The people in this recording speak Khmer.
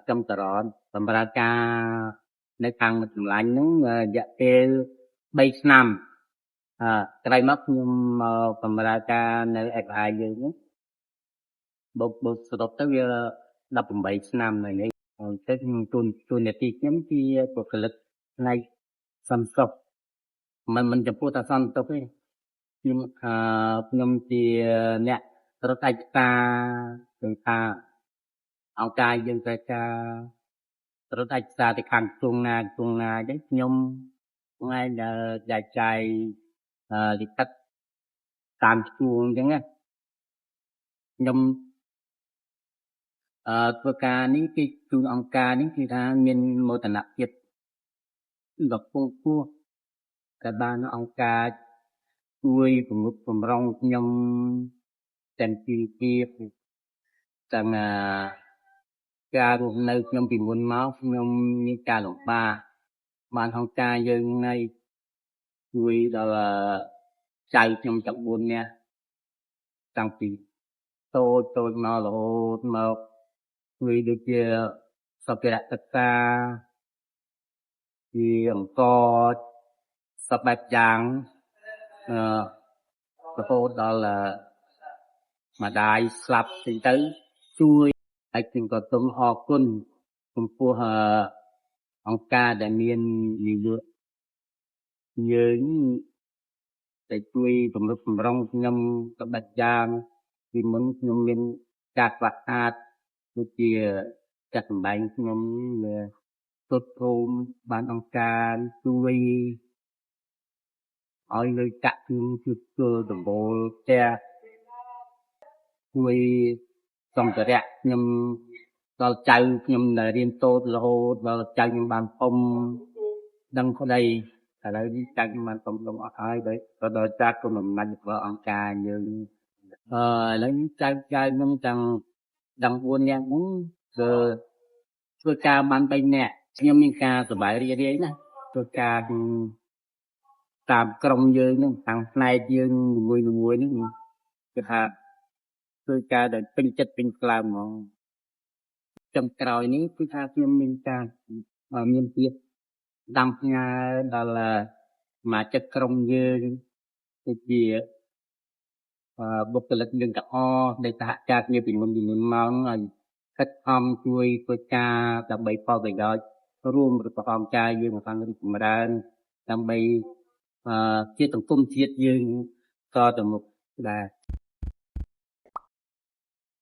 trong tờ rọn tầm ra caในทางมันចម្លាញ់ហ្នឹងរយៈពេល3ឆ្នាំក្រោយមកខ្ញុំមកបម្រើការនៅ FI យើងហ្នឹងបូកសរុបទៅវា18ឆ្នាំហើយនេះទៅទូនាទីខ្ញុំជាបុគ្គលិកផ្នែកសន្តិសុខមិនចំពោះតែសន្តិសុខទេខ្ញុំជាអ្នករត់ឯកសារគឺថាអង្គការយើងត្រូវការរត់ឯកសារទៅខាងក្រសួងណាទេខ្ញុំថ្ងៃដែលចែកចាយលិខិតតាមជួងអញ្ចឹងណាខ្ញុំធ្វើការនេះគឺជួងអង្គការនេះគឺថាមានមោទនភាពដ៏ខ្ពង់ខ្ពស់ដែលបានអង្គការជួយពង្រឹងបំរុងខ្ញុំទាំងជីវភាពទាំងការរស់នៅខ្ញុំពីមុនមកខ្ញុំមានការលំបាកបានអង្គការយើងនៅជួយដល់ចៅខ្ញុំទាំង4នាក់តាំងពីតូចមករហូតមកជួយដូចជាសម្ភារៈសិក្សាជាអង្គសពបែបយ៉ាងរហូតដល់ម្ដាយស្លាប់ទៅជួយហើយខ្ញុំក៏សូមអរគុណចំពោះអង្គការដែលមាននិយោជន៍យើងដែលជួយពង្រឹងបំរុងខ្ញុំក៏បាត់យ៉ាងពីមុនខ្ញុំមានការខ្វះខាតដូចជាចាក់សម្បែងខ្ញុំទុតភូមិបានអង្គការជួយឲ្យលុយកាក់ខ្ញុំជួយដំបូលផ្ទះជួយសម្ភារៈខ្ញុំដល់ចៅខ្ញុំដែលរៀនតូចរហូតដល់ចៅខ្ញុំបានធំដឹងក្តីឥឡូវនេះចៅខ្ញុំបានធំអស់ហើយដល់ចាស់គុណបំណាច់របស់អង្គការយើងឥឡូវនេះចៅខ្ញុំទាំង4នាក់ហ្នឹងគឺធ្វើការបាន3នាក់ខ្ញុំមានការសប្បាយរីករាយណាស់ធ្វើការតាមក្រុមយើងហ្នឹងតាមផ្នែកយើងមួយហ្នឹងគឺថាធ្វើការដែលពេញចិត្តពេញខ្លាំងហ្មងចុងក្រោយនេះគឺថាខ្ញុំមានការមានទៀតដាំផ្ញើដល់សមាជិកក្រុមយើងដូចជាបុគ្គលិកយើងទាំងអស់ដែលសហការគ្នាពីមុនមកឲ្យខិតខំជួយធ្វើការដើម្បីផលប្រយោជន៍រួមរបស់អង្គការយើងខាងរីកចម្រើនដើម្បីជាសង្គមជាតិយើងតទៅមុខដែរ